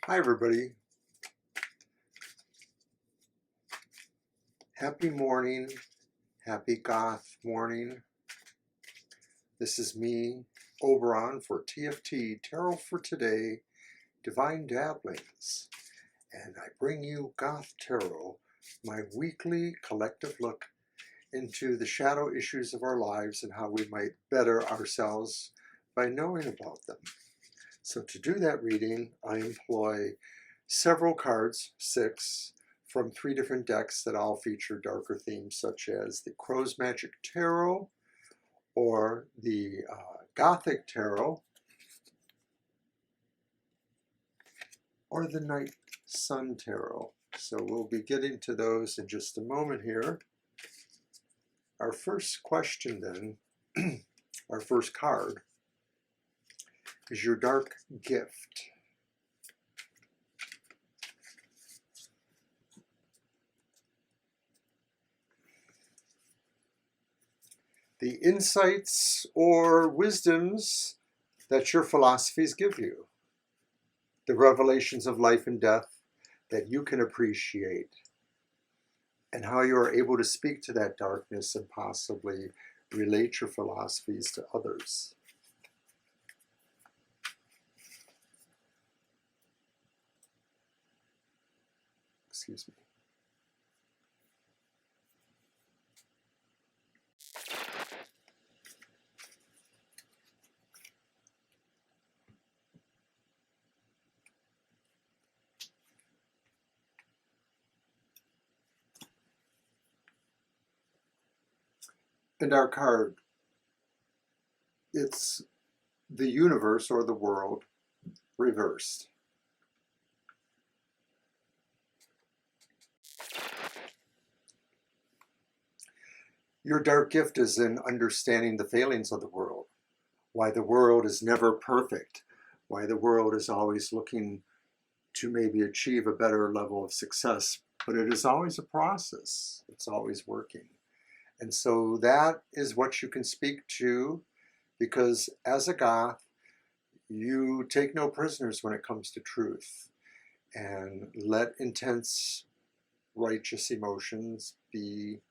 Hi everybody. Happy morning. Happy Goth morning. This is me, Oberon, for TFT, Tarot for Today, Divine Dabblings. And I bring you Goth Tarot, my weekly collective look into the shadow issues of our lives and how we might better ourselves by knowing about them. So to do that reading, I employ several cards, 6, from 3 different decks that all feature darker themes, such as the Crow's Magic Tarot, or the Gothic Tarot, or the Night Sun Tarot. So we'll be getting to those in just a moment here. Our first question then, our first card, is your dark gift. The insights or wisdoms that your philosophies give you. The revelations of life and death that you can appreciate. And how you are able to speak to that darkness and possibly relate your philosophies to others. Excuse me. And our card, it's the universe or the world reversed. Your dark gift is in understanding the failings of the world, why the world is never perfect, why the world is always looking to maybe achieve a better level of success, but it is always a process. It's always working. And so that is what you can speak to, because as a Goth, you take no prisoners when it comes to truth, and let intense righteous emotions be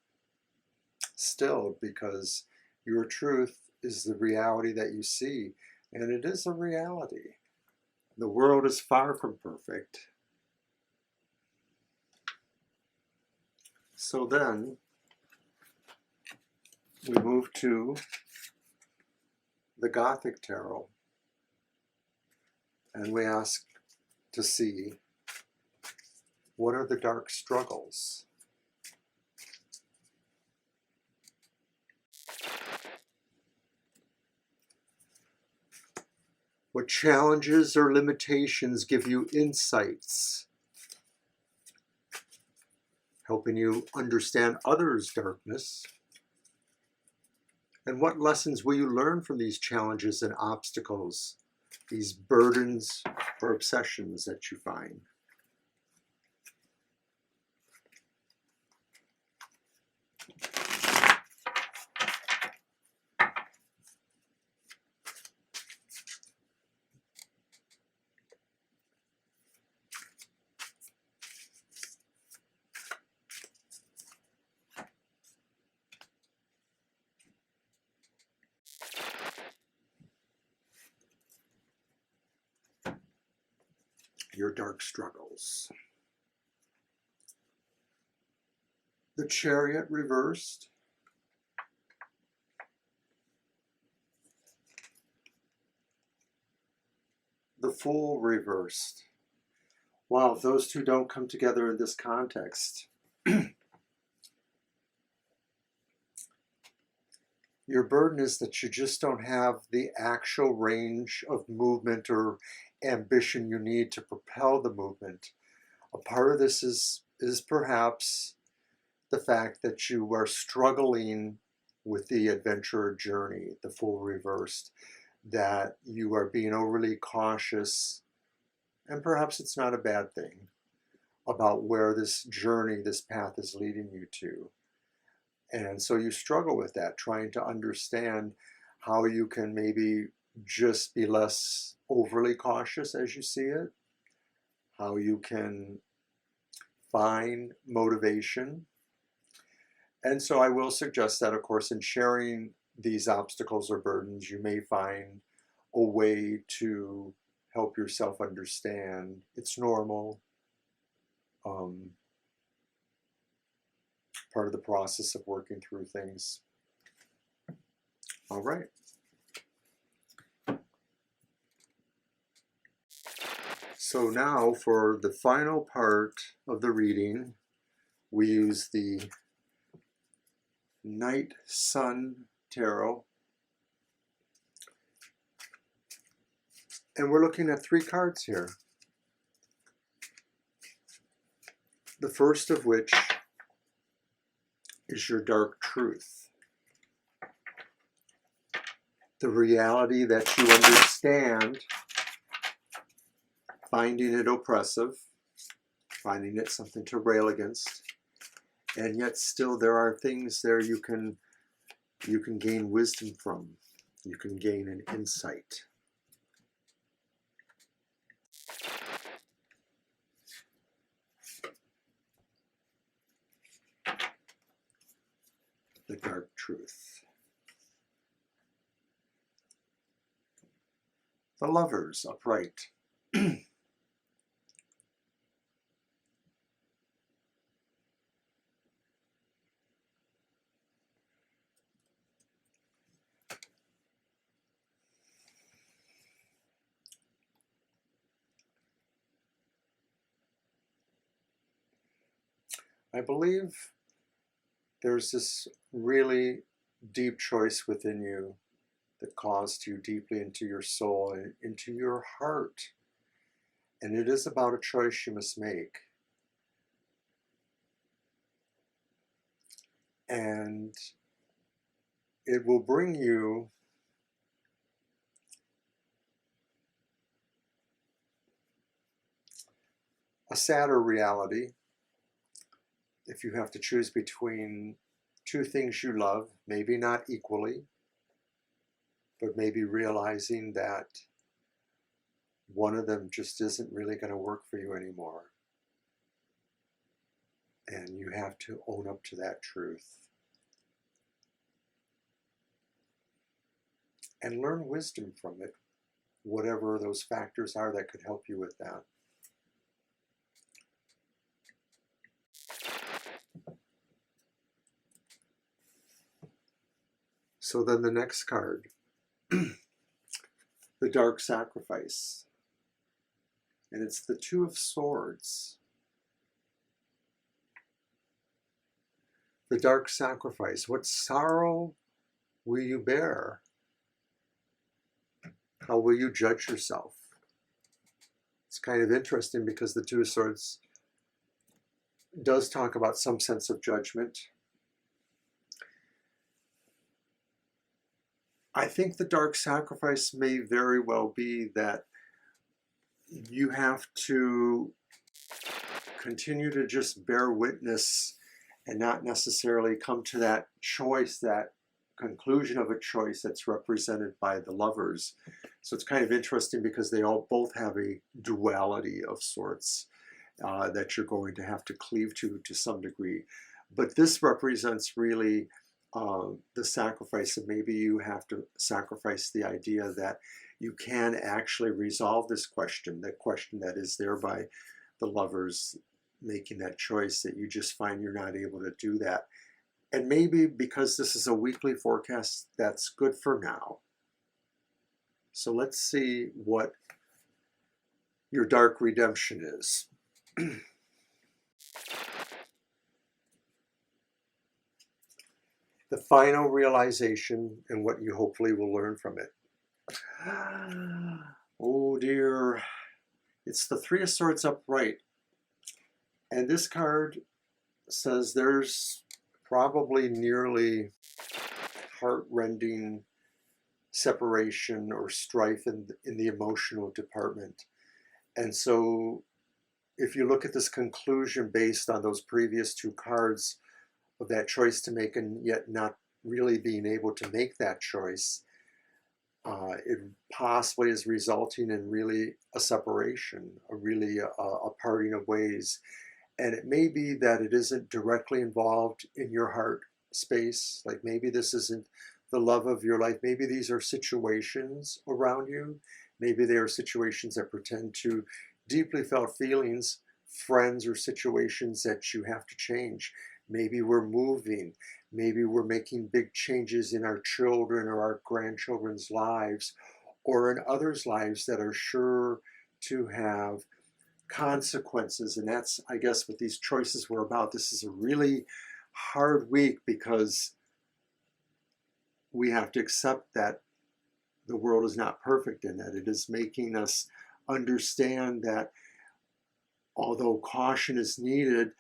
still, because your truth is the reality that you see, and it is a reality. The world is far from perfect. So then we move to the Gothic Tarot, and we ask to see, what are the dark struggles? What challenges or limitations give you insights, helping you understand others' darkness? And what lessons will you learn from these challenges and obstacles, these burdens or obsessions that you find? Your dark struggles. The Chariot reversed. The Fool reversed. Wow, if those two don't come together in this context, your burden is that you just don't have the actual range of movement or ambition you need to propel the movement. A part of this is perhaps the fact that you are struggling with the adventure journey, the full reversed, that you are being overly cautious, and perhaps it's not a bad thing, about where this journey, this path is leading you to. And so you struggle with that, trying to understand how you can maybe just be less overly cautious as you see it, how you can find motivation. And so I will suggest that, of course, in sharing these obstacles or burdens, you may find a way to help yourself understand it's normal, part of the process of working through things. All right. So now for the final part of the reading, we use the Night Sun Tarot. And we're looking at 3 cards here. The first of which is your dark truth. The reality that you understand, finding it oppressive, finding it something to rail against, and yet still there are things there you can gain wisdom from. You can gain an insight. The dark truth. The Lovers, upright. I believe there's this really deep choice within you that calls to you deeply into your soul and into your heart. And it is about a choice you must make. And it will bring you a sadder reality if you have to choose between 2 things you love, maybe not equally, but maybe realizing that one of them just isn't really going to work for you anymore. And you have to own up to that truth. And learn wisdom from it, whatever those factors are that could help you with that. So then the next card, the Dark Sacrifice. And it's the 2 of Swords. The Dark Sacrifice. What sorrow will you bear? How will you judge yourself? It's kind of interesting because the 2 of Swords does talk about some sense of judgment. I think the Dark Sacrifice may very well be that you have to continue to just bear witness and not necessarily come to that choice, that conclusion of a choice that's represented by the Lovers. So it's kind of interesting because they all both have a duality of sorts that you're going to have to cleave to some degree. But this represents really the sacrifice, and maybe you have to sacrifice the idea that you can actually resolve this question, the question that is there by the Lovers making that choice, that you just find you're not able to do that. And maybe because this is a weekly forecast, that's good for now. So let's see what your dark redemption is. The final realization and what you hopefully will learn from it. Oh dear. It's the Three of Swords upright. And this card says there's probably nearly heart-rending separation or strife in the emotional department. And so if you look at this conclusion based on those previous two cards of that choice to make and yet not really being able to make that choice, it possibly is resulting in really a separation, a parting of ways. And it may be that it isn't directly involved in your heart space. Like maybe this isn't the love of your life. Maybe these are situations around you. Maybe they are situations that pretend to deeply felt feelings, friends or situations that you have to change. Maybe we're moving. Maybe we're making big changes in our children or our grandchildren's lives or in others' lives that are sure to have consequences. And that's, I guess, what these choices were about. This is a really hard week because we have to accept that the world is not perfect and that it is making us understand that although caution is needed,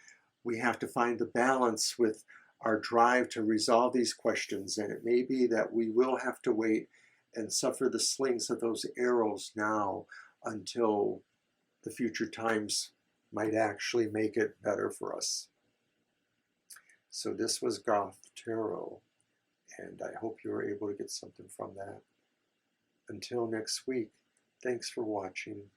we have to find the balance with our drive to resolve these questions. And it may be that we will have to wait and suffer the slings of those arrows now until the future times might actually make it better for us. So this was Goth Tarot, and I hope you were able to get something from that. Until next week, thanks for watching.